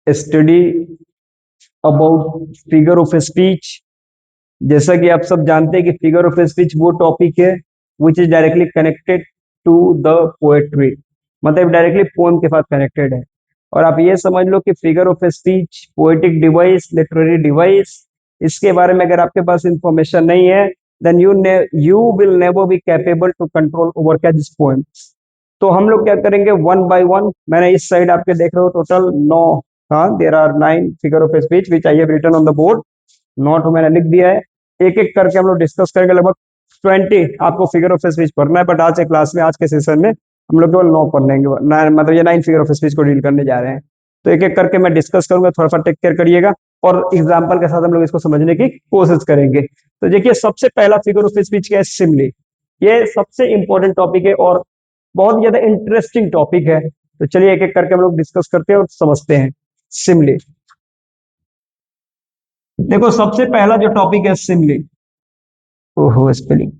Study about figure of speech. जैसा कि आप सब जानते हैं कि फिगर ऑफ स्पीच वो टॉपिक है which is directly connected to the poetry, मतलब डायरेक्टली पोएम के साथ कनेक्टेड है। और आप ये समझ लो कि figure of speech poetic device, literary device, इसके बारे में अगर आपके पास इंफॉर्मेशन नहीं है then you will never be capable to control over क्या दिस पोएम। तो हम लोग क्या करेंगे वन बाय वन। मैंने इस साइड आपके देख रहे हो टोटल 9, हाँ there are 9 figure of speech which I have written on the board. Note मैंने लिख दिया है। एक एक करके हम लोग डिस्कस करेंगे। लगभग 20 आपको फिगर ऑफ स्पीच पढ़ना है, बट आज के क्लास में, आज के सेशन में हम लोग केवल 9 पढ़ लेंगे, मतलब ये 9 फिगर ऑफ स्पीच को डील करने जा रहे हैं। तो एक एक करके मैं डिस्कस करूंगा, थोड़ा सा टेक केयर करिएगा और एग्जाम्पल के साथ हम लोग इसको समझने की कोशिश करेंगे। तो देखिए सबसे पहला फिगर ऑफ स्पीच क्या है, सिमली। ये सबसे इंपॉर्टेंट टॉपिक है और बहुत ज्यादा इंटरेस्टिंग टॉपिक है। तो चलिए एक एक करके हम लोग डिस्कस करते हैं और समझते हैं सिमली। देखो सबसे पहला जो टॉपिक है सिमली। ओहो spelling.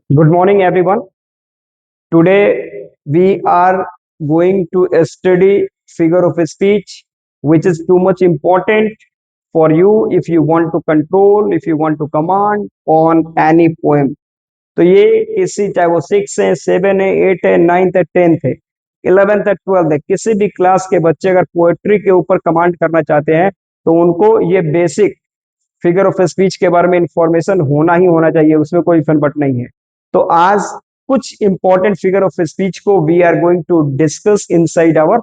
Good morning, everyone. Today we are going to study figure of speech, which is too much important for you if you want to control, if you want to command on any poem. तो ये किसी, चाहे वो 6 है, 7 है, 8 है, 9th है, 10th है, 11th है, 12th है, किसी भी क्लास के बच्चे अगर पोएट्री के ऊपर कमांड करना चाहते हैं तो उनको ये बेसिक फिगर ऑफ स्पीच के बारे में इंफॉर्मेशन होना ही होना चाहिए, उसमें कोई फन बट नहीं है। तो आज कुछ इंपॉर्टेंट फिगर ऑफ स्पीच को we are going to discuss inside our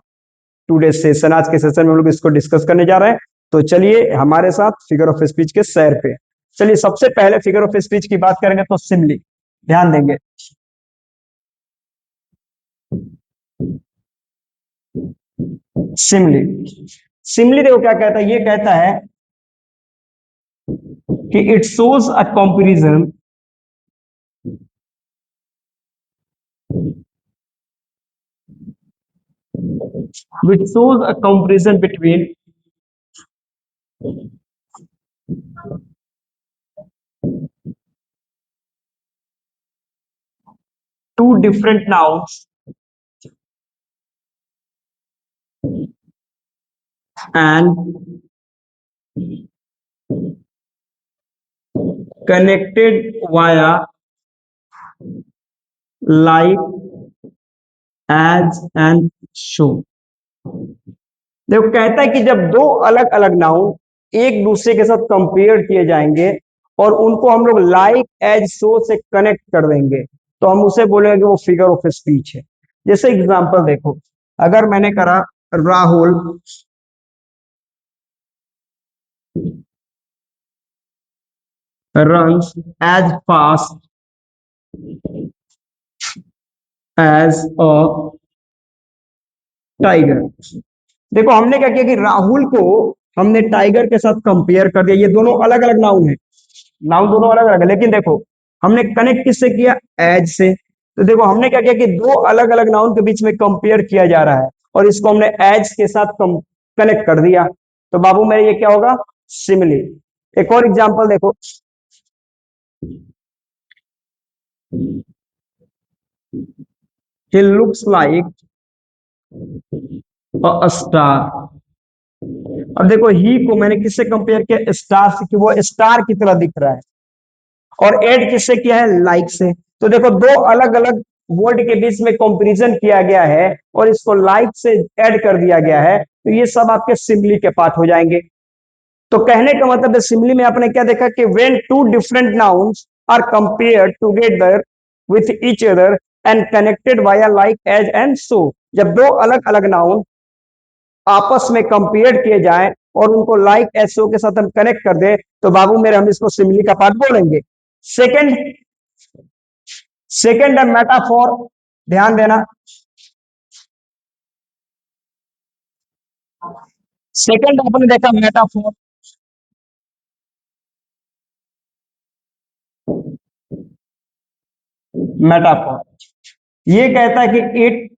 today session. आज के सेशन में हम लोग इसको डिस्कस करने जा रहे हैं। तो चलिए हमारे साथ फिगर ऑफ स्पीच के सैर पे। चलिए सबसे पहले फिगर ऑफ स्पीच की बात करेंगे तो सिमली, ध्यान देंगे। सिमली, सिमली देखो क्या कहता है, ये कहता है कि it shows a comparison which shows a comparison between two different nouns and connected via like, as and so। देखो कहता है कि जब दो अलग अलग नाउन एक दूसरे के साथ कंपेयर किए जाएंगे और उनको हम लोग लाइक एज सो से कनेक्ट कर देंगे तो हम उसे बोलेंगे कि वो फिगर ऑफ स्पीच है। जैसे एग्जांपल देखो, अगर मैंने करा Rahul runs as fast as a tiger। देखो हमने क्या किया कि राहुल को हमने टाइगर के साथ कंपेयर कर दिया। ये दोनों अलग अलग नाउन है, नाउन दोनों अलग अलग है, लेकिन देखो हमने कनेक्ट किससे किया, एज से। तो देखो हमने क्या किया कि दो अलग अलग नाउन के बीच में कंपेयर किया जा रहा है और इसको हमने एज के साथ कनेक्ट कर दिया। तो बाबू मेरे ये क्या होगा, सिमिली। एक और एग्जांपल देखो, he looks like a star। अब देखो ही को मैंने किससे कंपेयर किया, स्टार से, कि वो स्टार की तरह दिख रहा है। और ऐड किससे किया है, लाइक से। तो देखो दो अलग अलग वर्ड के बीच में कंपैरिजन किया गया है और इसको लाइक से ऐड कर दिया गया है। तो ये सब आपके सिमिली के पार्ट हो जाएंगे। तो कहने का मतलब है सिमिली में आपने क्या देखा कि when two different nouns are compared together with each other and connected via like as and so. जब दो अलग अलग नाउन आपस में कंपेयर किए जाएं और उनको लाइक एसओ के साथ हम कनेक्ट कर दें तो बाबू मेरे हम इसको सिमिली का पार्ट बोलेंगे। सेकंड, सेकंड है मेटाफोर, ध्यान देना। सेकंड आपने देखा मेटाफोर। मेटाफोर ये कहता है कि it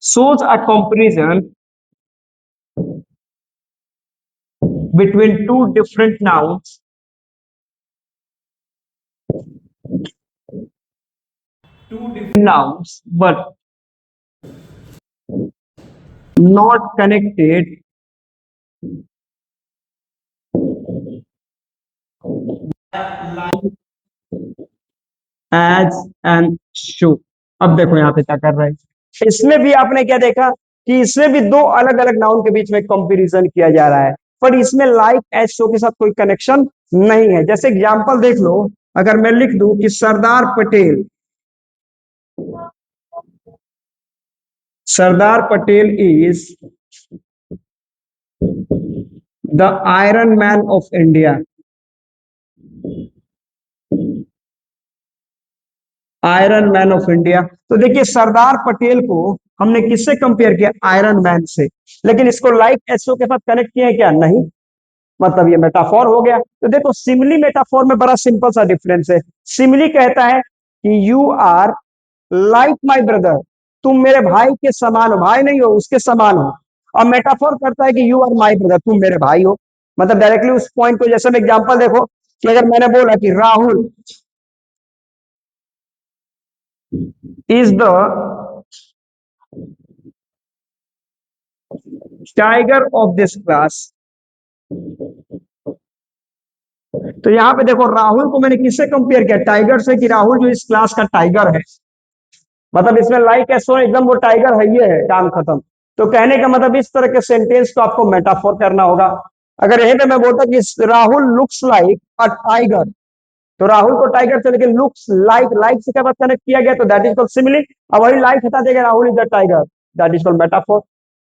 shows a comparison between two different nouns but not connected as and so. अब देखो यहाँ पे क्या कर रहा है, इसमें भी आपने क्या देखा कि इसमें भी दो अलग अलग नाउन के बीच में कंपैरिजन किया जा रहा है, पर इसमें लाइक एज शो के साथ कोई कनेक्शन नहीं है। जैसे एग्जांपल देख लो, अगर मैं लिख दूं कि Sardar Patel is the iron man of India, iron man of India. तो देखिए सरदार पटेल को हमने किससे कंपेयर किया, आयरन मैन से, लेकिन इसको लाइक एसओ के साथ कनेक्ट किया है क्या, नहीं, मतलब ये मेटाफोर हो गया। तो देखो सिमिली मेटाफोर में बड़ा सिंपल सा डिफरेंस है। सिमिली कहता है कि you are like my brother, तुम मेरे भाई के समान हो, भाई नहीं हो उसके समान हो। और मेटाफोर करता है कि यू आर माई ब्रदर, तुम मेरे भाई हो। मतलब डायरेक्टली उस पॉइंट को, जैसे मैं एग्जांपल देखो कि अगर मैंने बोला कि Rahul is the tiger of this class, तो यहां पे देखो राहुल को मैंने किससे कंपेयर किया, टाइगर से, कि राहुल जो इस क्लास का टाइगर है। मतलब इसमें लाइक एसो एकदम वो टाइगर है, ये है, काम खत्म। तो कहने का मतलब इस तरह के सेंटेंस को आपको मेटाफोर करना होगा। अगर यहीं पे मैं बोलता कि Rahul looks like a tiger, तो राहुल को टाइगर से, लेकिन लुक्स लाइक, लाइक से क्या बात कनेक्ट किया गया, तो दैट इज कॉल्ड सिमिली। अब वही लाइक हटा देगा, Rahul is the tiger, that is called metaphor.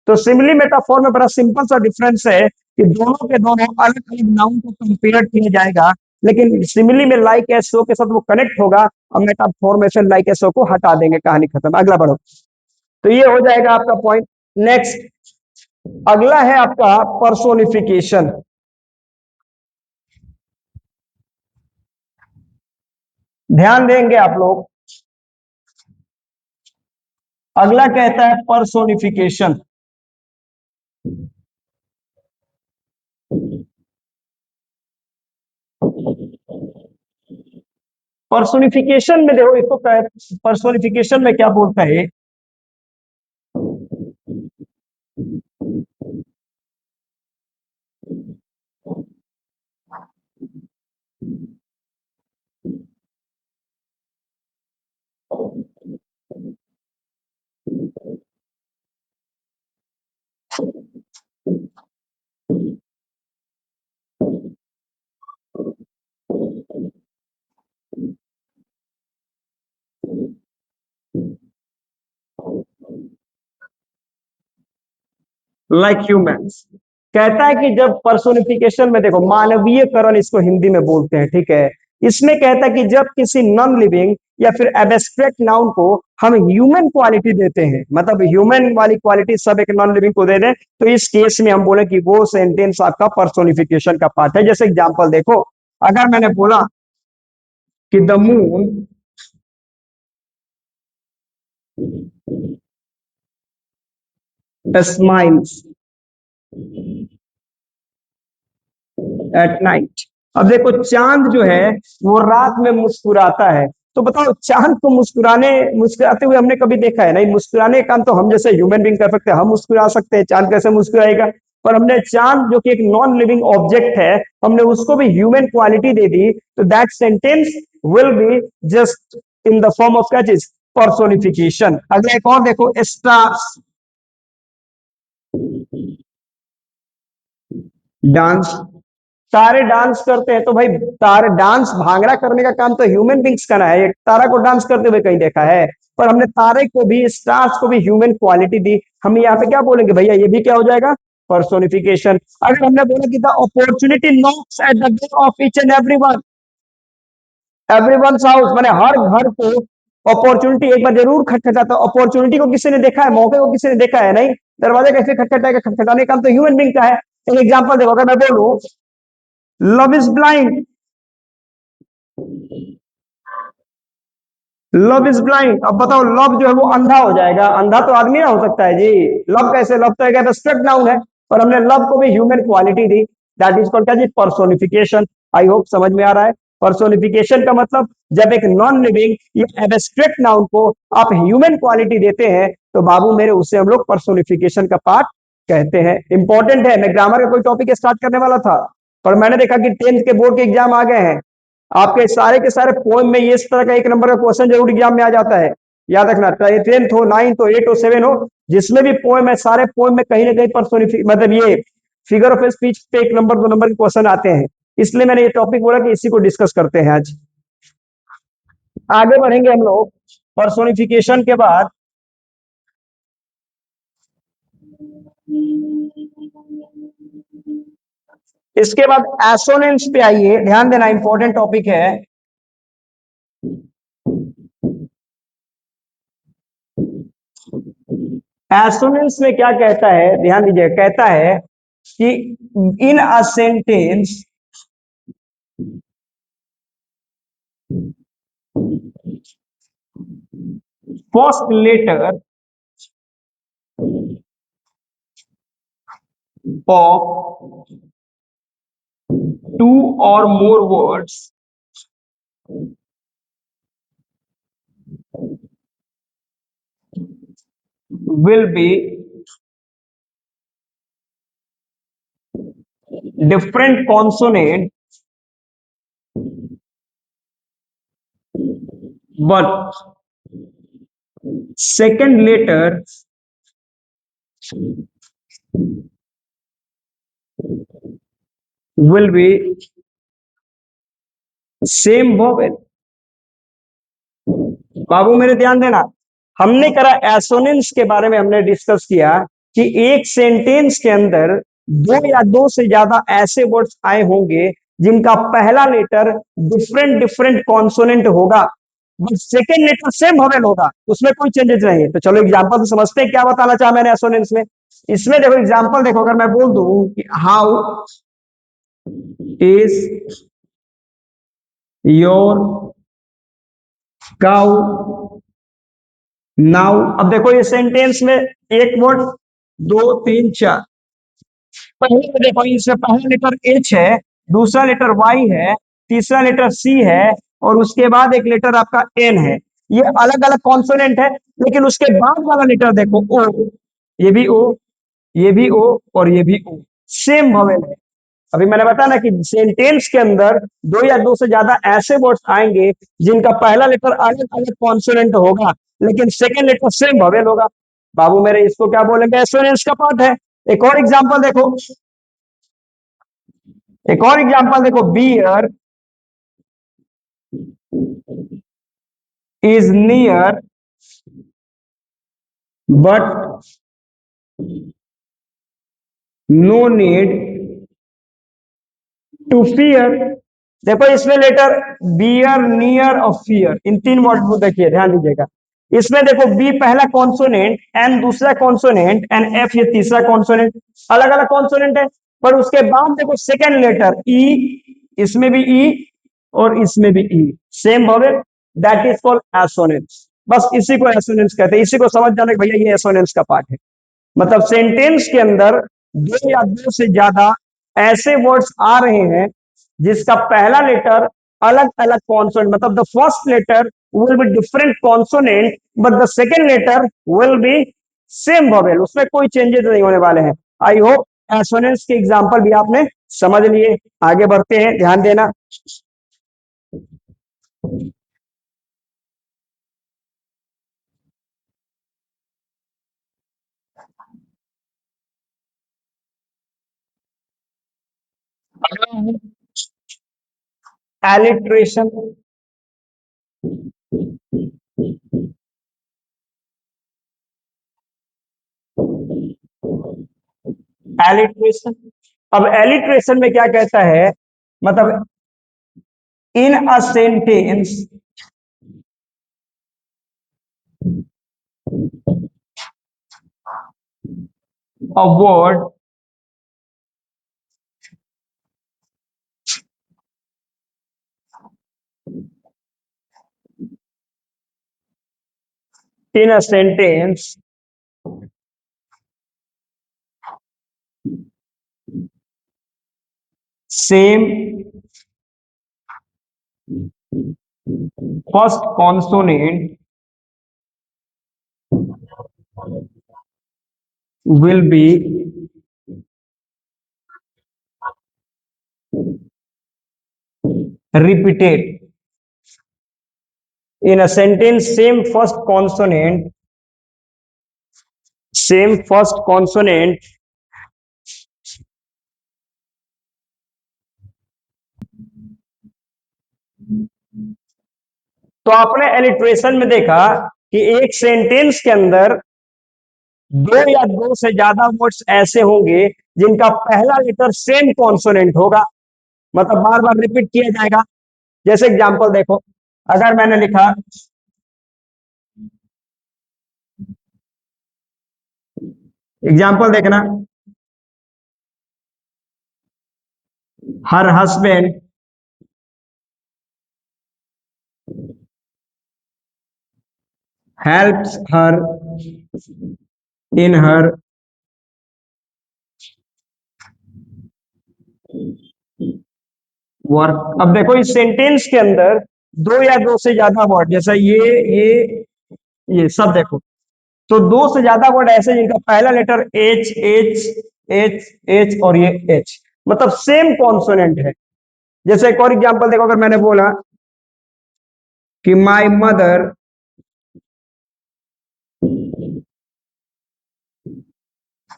तो सिमिली मेटाफोर में बड़ा सिंपल सा डिफरेंस है कि दोनों के दोनों अलग अलग नाउन को कंपेयर किया जाएगा, लेकिन सिमिली में लाइक एसओ के साथ वो कनेक्ट होगा, और मेटाफोर में से लाइक एसओ को हटा देंगे, कहानी खत्म, अगला बढ़ो। तो ये हो जाएगा आपका पॉइंट। नेक्स्ट, अगला है आपका पर्सोनिफिकेशन। ध्यान देंगे आप लोग, अगला कहता है पर्सोनिफिकेशन। पर्सोनिफिकेशन में देखो, इसको पर्सोनिफिकेशन में क्या बोलता है, लाइक ह्यूमंस। कहता है कि जब पर्सोनिफिकेशन में देखो, मानवीयकरण इसको हिंदी में बोलते हैं, ठीक है। इसमें कहता है कि जब किसी नॉन लिविंग या फिर एब्स्ट्रैक्ट नाउन को हम ह्यूमन क्वालिटी देते हैं, मतलब ह्यूमन वाली क्वालिटी सब एक नॉन लिविंग को दे दें, तो इस केस में हम बोले कि वो सेंटेंस आपका पर्सोनिफिकेशन का पार्ट है। जैसे एग्जांपल देखो, अगर मैंने बोला कि the moon smiles at night. अब देखो चांद जो है वो रात में मुस्कुराता है, तो बताओ चांद को मुस्कुराते हुए हमने कभी देखा है, नहीं। मुस्कुराने का काम तो हम जैसे ह्यूमन बींग कर सकते हैं, हम मुस्कुरा सकते हैं, चांद कैसे मुस्कुराएगा। पर हमने चांद जो कि एक नॉन लिविंग ऑब्जेक्ट है, हमने उसको भी ह्यूमन क्वालिटी दे दी, तो that sentence will be just in the form of क्या चीज, पर्सोनिफिकेशन। अगला एक और देखो, स्टार्स डांस, तारे डांस करते हैं, तो भाई तारे डांस, भांगड़ा करने का काम तो ह्यूमन बींग्स का ना है, एक तारा को डांस करते हुए कहीं देखा है। पर हमने तारे को भी, स्टार्स को भी ह्यूमन क्वालिटी दी, हम यहाँ पे क्या बोलेंगे भैया, ये भी क्या हो जाएगा, पर्सोनिफिकेशन। अगर हमने बोला कि the opportunity Knox at the door of each and everyone house, मैंने हर घर को अपॉर्चुनिटी एक बार जरूर खटखटाता। अपॉर्चुनिटी को किसी ने देखा है, मौके को किसी ने देखा है, नहीं। दरवाजा कैसे खटखटाएगा, खटखटाने का काम तो ह्यूमन बींग का है। एक एग्जांपल देखो, अगर मैं बोलूं love is blind, love is blind, अब बताओ लव जो है वो अंधा हो जाएगा, अंधा तो आदमी ना हो सकता है जी। लव कैसे, लव तो एक एब्स्ट्रैक्ट नाउन है, और हमने लव को भी human quality the. That is called क्या जी, पर्सोनिफिकेशन। आई होप समझ में आ रहा है। पर्सोनिफिकेशन का मतलब जब एक नॉन लिविंग या एब्स्ट्रैक्ट नाउन को आप ह्यूमन क्वालिटी देते हैं तो बाबू मेरे उसे हम लोग पर्सोनिफिकेशन का पार्ट कहते हैं। इंपॉर्टेंट है। मैं ग्रामर का कोई टॉपिक स्टार्ट करने वाला था पर मैंने देखा कि 10th के बोर्ड के एग्जाम आ गए हैं। आपके सारे के सारे पोएम में ये इस तरह का एक नंबर का क्वेश्चन जरूर एग्जाम में आ जाता है। याद रखना, चाहे 10th हो, 9th हो, 8 हो, 7 हो, जिसमें भी पोएम है सारे पोएम में कहीं ना कहीं पर्सोनिफिक मतलब ये फिगर ऑफ स्पीच पे एक नंबर 2 नंबर के क्वेश्चन आते हैं। इसलिए मैंने ये टॉपिक बोला कि इसी को डिस्कस करते हैं आज। आगे बढ़ेंगे हम लोग पर्सोनिफिकेशन के बाद। इसके बाद एसोनेंस पे आइए, ध्यान देना इंपॉर्टेंट टॉपिक है। एसोनेंस में क्या कहता है, ध्यान दीजिए, कहता है कि in a sentence first letter of two or more words will be different consonant but second letter will be same vowel। बाबू मेरे ध्यान देना, हमने करा एसोनेंस के बारे में, हमने डिस्कस किया कि एक सेंटेंस के अंदर दो या दो से ज्यादा ऐसे वर्ड्स आए होंगे जिनका पहला लेटर डिफरेंट डिफरेंट कॉन्सोनेंट होगा but second letter same vowel होगा, उसमें कोई चेंजेस नहीं है। तो चलो एग्जांपल से समझते हैं क्या बताना चाहा मैंने एसोनेंस में। इसमें देखो एग्जांपल देखो, अगर मैं बोल दूं कि how is your cow now, अब देखो ये सेंटेंस में एक वर्ड, दो, तीन, चार। पहले में देखो इसमें पहला लेटर एच है, दूसरा लेटर वाई है, तीसरा लेटर सी है और उसके बाद एक लेटर आपका एन है। ये अलग अलग कॉन्सोनेंट है, लेकिन उसके बाद वाला लेटर देखो ओ, ये भी ओ, ये भी ओ और ये भी ओ, सेम वोवेल है। अभी मैंने बताया ना कि सेंटेंस के अंदर दो या दो से ज्यादा ऐसे वर्ड्स आएंगे जिनका पहला लेटर अलग अलग कॉन्सोनेंट होगा लेकिन सेकेंड लेटर सेम वोवेल होगा। बाबू मेरे इसको क्या बोलेंगे, एसोनेंस का पार्ट है। एक और एग्जांपल देखो, एक और एग्जांपल देखो, bear is near but no need to fear. देखो इसमें लेटर बियर, नियर और फियर, इन तीन वर्ड को देखिए, ध्यान दीजिएगा। इसमें देखो बी पहला कॉन्सोनेंट, एन दूसरा कॉन्सोनेंट, एंड एफ ये तीसरा कॉन्सोनेंट, अलग अलग कॉन्सोनेंट है। पर उसके बाद देखो सेकेंड लेटर ई, इसमें भी ई और इसमें भी e, same vowel, that is called assonance. बस इसी को एसोनेंस कहते हैं। इसी को समझ जाना कि भैया ये एसोनेंस का पार्ट है। मतलब सेंटेंस के अंदर दो या दो से ज्यादा ऐसे वर्ड्स आ रहे हैं जिसका पहला लेटर अलग अलग कॉन्सोनेंट, मतलब the first letter will be different consonant but the second letter will be same vowel, उसमें कोई चेंजेस नहीं होने वाले हैं। आई होप एसोनेंस के एग्जांपल भी आपने समझ लिए। आगे बढ़ते हैं, ध्यान देना। एलिट्रेशन, एलिट्रेशन, अब एलिट्रेशन में क्या कहता है, मतलब in a sentence a word in a sentence same first consonant will be repeated in a sentence. Same first consonant तो आपने एलिट्रेशन में देखा कि एक सेंटेंस के अंदर दो या दो से ज्यादा वर्ड्स ऐसे होंगे जिनका पहला लेटर सेम कॉन्सोनेंट होगा, मतलब बार बार रिपीट किया जाएगा। जैसे एग्जांपल देखो, अगर मैंने लिखा एग्जांपल देखना, हर हस्बैंड हेल्प्स हर इन हर वर्क। अब देखो इस सेंटेंस के अंदर दो या दो से ज्यादा वर्ड, जैसा ये सब देखो, तो दो से ज्यादा वर्ड ऐसे जिनका पहला letter H H H H और ये एच, मतलब सेम कॉन्सोनेंट है। जैसे एक और एग्जांपल देखो, अगर मैंने बोला कि my mother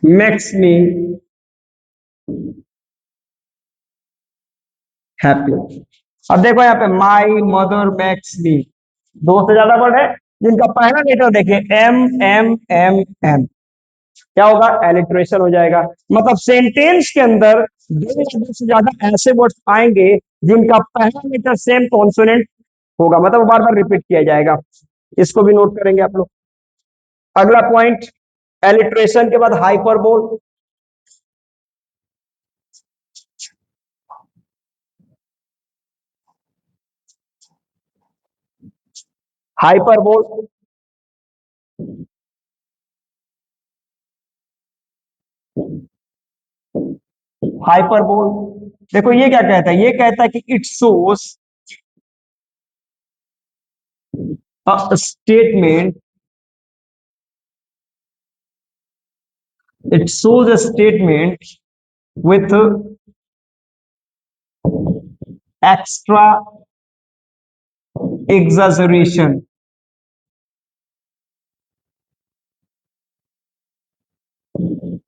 makes me happy. अब देखो यहाँ पे माय मदर मेक्स मी, दो से ज्यादा वर्ड है जिनका पहला लेटर देखिए एम एम एम एम, क्या होगा, एलिट्रेशन हो जाएगा। मतलब सेंटेंस के अंदर दो या दो से ज्यादा ऐसे वर्ड्स आएंगे जिनका पहला लेटर सेम कॉन्सोनेंट होगा, मतलब बार बार रिपीट किया जाएगा। इसको भी नोट करेंगे आप लोग। अगला पॉइंट, एलिट्रेशन के बाद हाइपरबोल। हाइपरबोल हाइपरबोल देखो ये क्या कहता है, ये कहता है कि it shows a statement, it shows a statement with extra exaggeration।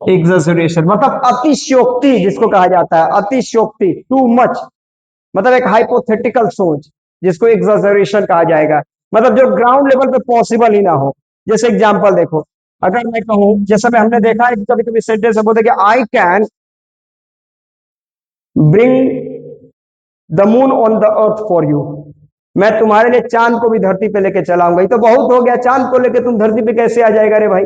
Exaggeration मतलब अतिशयोक्ति जिसको कहा जाता है, अतिशयोक्ति, टू मच, मतलब एक हाइपोथेटिकल सोच जिसको एग्जैजरेशन कहा जाएगा, मतलब जो ग्राउंड लेवल पे पॉसिबल ही ना हो। जैसे एग्जांपल देखो, अगर मैं कहूं, जैसा मैं हमने देखा है कभी कभी सेंटेंस बोलते कि I can bring the moon on the earth for you, मैं तुम्हारे लिए चांद को भी धरती पे लेके चलाऊंगा। ये तो बहुत हो गया, चांद को लेके तुम धरती पे कैसे आ जाएगा रे भाई।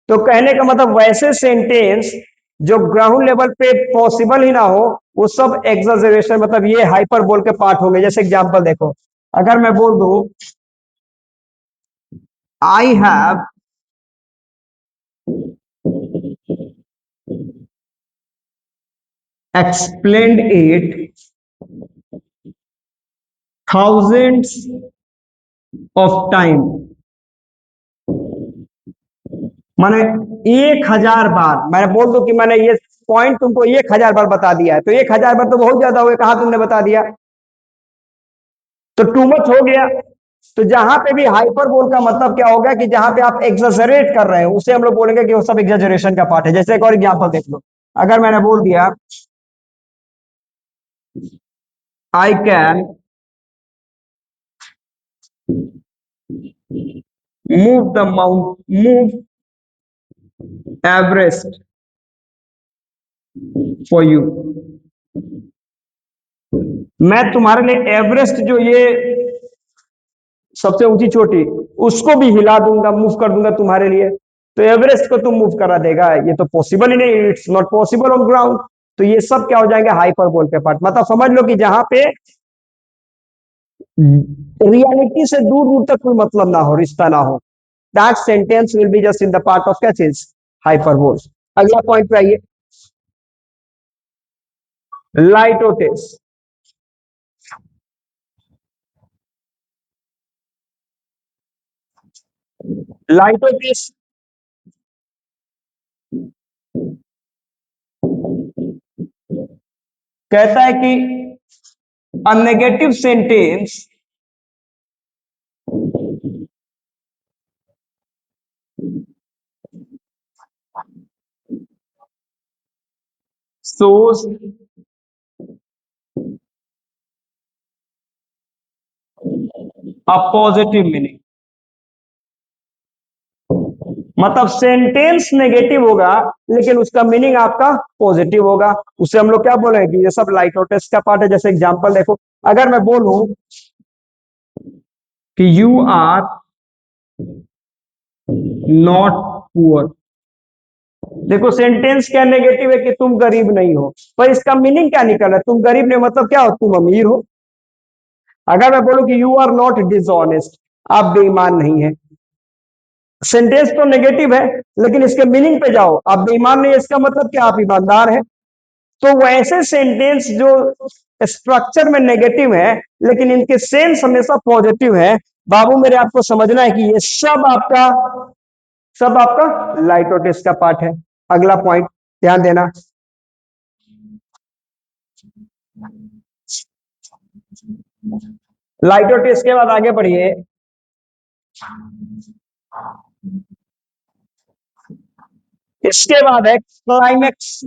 तो कहने का मतलब वैसे सेंटेंस जो ग्राउंड लेवल पे पॉसिबल ही ना हो, वो सब एग्जैजरेशन, मतलब ये हाइपर बोल के पार्ट होंगे। जैसे एग्जांपल देखो, अगर मैं बोल दूं I have explained it thousands of time, मैंने 1000 बार, मैंने बोल दो कि मैंने ये पॉइंट तुमको 1000 बार बता दिया है, तो 1000 बार तो बहुत ज्यादा हुए, कहा तुमने बता दिया, तो टू मच हो गया। तो जहां पे भी हाइपर बोल का मतलब क्या होगा कि जहां पे आप एक्सजरेट कर रहे हैं उसे हम लोग बोलेंगे कि वो सब एक्सजरेशन का पार्ट है। जैसे एक और एग्जांपल देख लो, अगर मैंने बोल दिया I can move Everest for you, मैं तुम्हारे लिए एवरेस्ट जो ये सबसे ऊंची चोटी, उसको भी हिला दूंगा, मूव कर दूंगा तुम्हारे लिए। तो एवरेस्ट को तुम मूव करा देगा, ये तो पॉसिबल ही नहीं, it's not possible on ground. तो ये सब क्या हो जाएंगे, हाइपर बोल के पार्ट। मतलब समझ लो कि जहां पे रियलिटी से दूर दूर तक कोई मतलब ना हो, रिश्ता ना हो, that sentence will be just in the part of क्या चीज, हाइपरबोल। अगला पॉइंट पे आइए, लाइटोटेस। लाइटोटेस कहता है कि a negative sentence shows a positive meaning। मतलब सेंटेंस नेगेटिव होगा लेकिन उसका मीनिंग आपका पॉजिटिव होगा, उसे हम लोग क्या बोलेंगे कि ये सब लाइटोटेस का पार्ट है। जैसे एग्जांपल देखो, अगर मैं बोलूं कि यू आर नॉट पुअर, देखो सेंटेंस क्या नेगेटिव है कि तुम गरीब नहीं हो, पर इसका मीनिंग क्या निकल रहा है, तुम गरीब नहीं मतलब क्या हो, तुम अमीर हो। अगर मैं बोलूं कि यू आर नॉट डिसऑनेस्ट, आप बेईमान नहीं है, सेंटेंस तो नेगेटिव है लेकिन इसके मीनिंग पे जाओ, आप बेईमान नहीं है इसका मतलब क्या, आप ईमानदार है। तो वैसे सेंटेंस जो स्ट्रक्चर में नेगेटिव है लेकिन इनके सेंस हमेशा पॉजिटिव है, बाबू मेरे आपको समझना है कि ये सब आपका लाइटोटेस का पार्ट है। अगला पॉइंट ध्यान देना, लाइटोटेस के बाद आगे बढ़िए। इसके बाद है क्लाइमेक्स।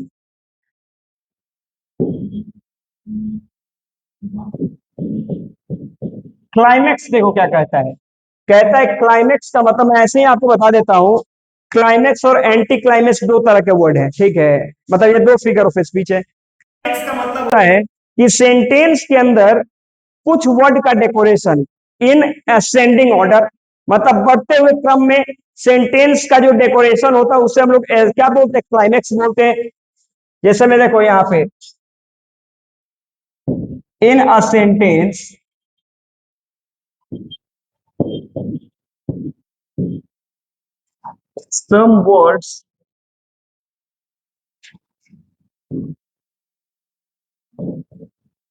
क्लाइमेक्स देखो क्या कहता है, कहता है क्लाइमेक्स का मतलब, मैं ऐसे ही आपको बता देता हूं, क्लाइमेक्स और एंटी क्लाइमेक्स दो तरह के वर्ड हैं, ठीक है, मतलब ये दो फिगर ऑफ स्पीच है। क्लाइमेक्स का मतलब होता है कि सेंटेंस के अंदर कुछ वर्ड का डेकोरेशन इन असेंडिंग ऑर्डर, मतलब बढ़ते हुए क्रम में सेंटेंस का जो डेकोरेशन होता है उसे हम लोग क्या बोलते हैं, क्लाइमेक्स बोलते हैं। जैसे मैं देखो यहां पे, in a sentence some words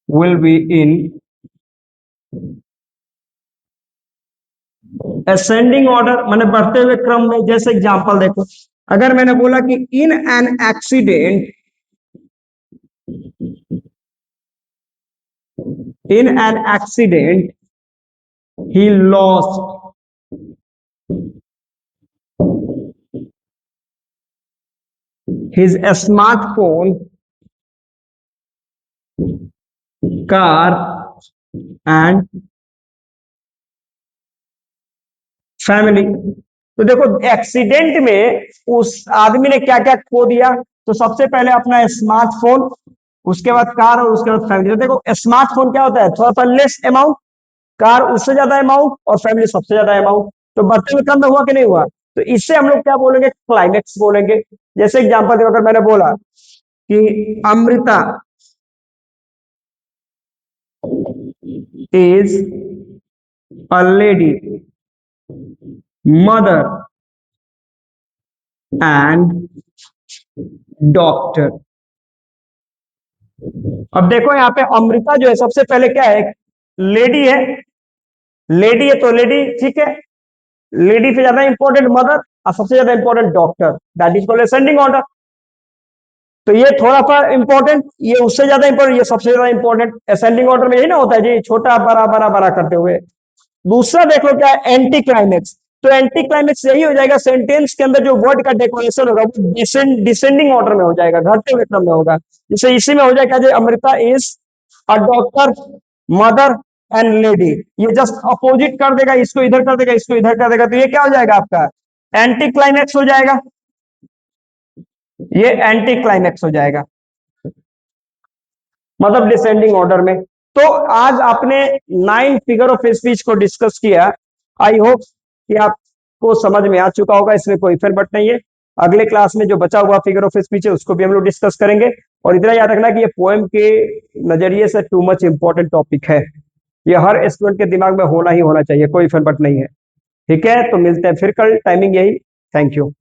will be in ascending order, माने बढ़ते हुए क्रम में। जैसे एग्जांपल देखो, अगर मैंने बोला कि in an accident, in an accident he lost his smartphone, car and family. तो देखो एक्सीडेंट में उस आदमी ने क्या क्या खो दिया, तो सबसे पहले अपना स्मार्टफोन, उसके बाद कार और उसके बाद फैमिली। तो देखो स्मार्टफोन क्या होता है, थोड़ा सा लेस अमाउंट, कार उससे ज्यादा अमाउंट और फैमिली सबसे ज्यादा अमाउंट, तो बढ़ते हुए क्रम में हुआ कि नहीं हुआ। तो इससे हम लोग क्या बोलेंगे, क्लाइमेक्स बोलेंगे। जैसे एग्जांपल देखो, अगर मैंने बोला कि Amrita is a lady mother and doctor. अब देखो यहाँ पे अमृता जो है सबसे पहले क्या है, लेडी है, लेडी है तो लेडी ठीक है, लेडी से ज्यादा इंपॉर्टेंट मदर और सबसे ज्यादा important doctor, that is called ascending order. तो ये थोड़ा सा इंपॉर्टेंट, ये उससे ज्यादा इंपॉर्टेंट, ये सबसे ज्यादा इंपॉर्टेंट। असेंडिंग ऑर्डर में यही ना होता है जी, छोटा बड़ा बड़ा बड़ा करते हुए। दूसरा देख लो क्या है, एंटी क्लाइमेक्स। तो एंटी क्लाइमेक्स यही हो जाएगा, सेंटेंस के अंदर जो वर्ड का डेकोरेशन होगा वो डिसेंडिंग ऑर्डर में हो जाएगा, घटते हुए क्रम में होगा। जैसे इसी में हो जाएगा जी, Amrita is a doctor mother and lady, ये जस्ट अपोजिट कर देगा, इसको इधर कर देगा, इसको इधर कर देगा, तो ये क्या हो जाएगा आपका, एंटी क्लाइमेक्स हो जाएगा, ये एंटी क्लाइमेक्स हो जाएगा, मतलब डिसेंडिंग ऑर्डर में। तो आज आपने 9 फिगर ऑफ स्पीच को डिस्कस किया, आई होप कि आपको समझ में आ चुका होगा, इसमें कोई फेर बट नहीं है। अगले क्लास में जो बचा हुआ फिगर ऑफ स्पीच है उसको भी हम लोग डिस्कस करेंगे। और इतना याद रखना कि ये पोएम के नजरिए से टू मच इंपॉर्टेंट टॉपिक है, ये हर स्टूडेंट के दिमाग में होना ही होना चाहिए, कोई फेर बट नहीं है। ठीक है, तो मिलते हैं फिर कल, टाइमिंग यही। Thank you.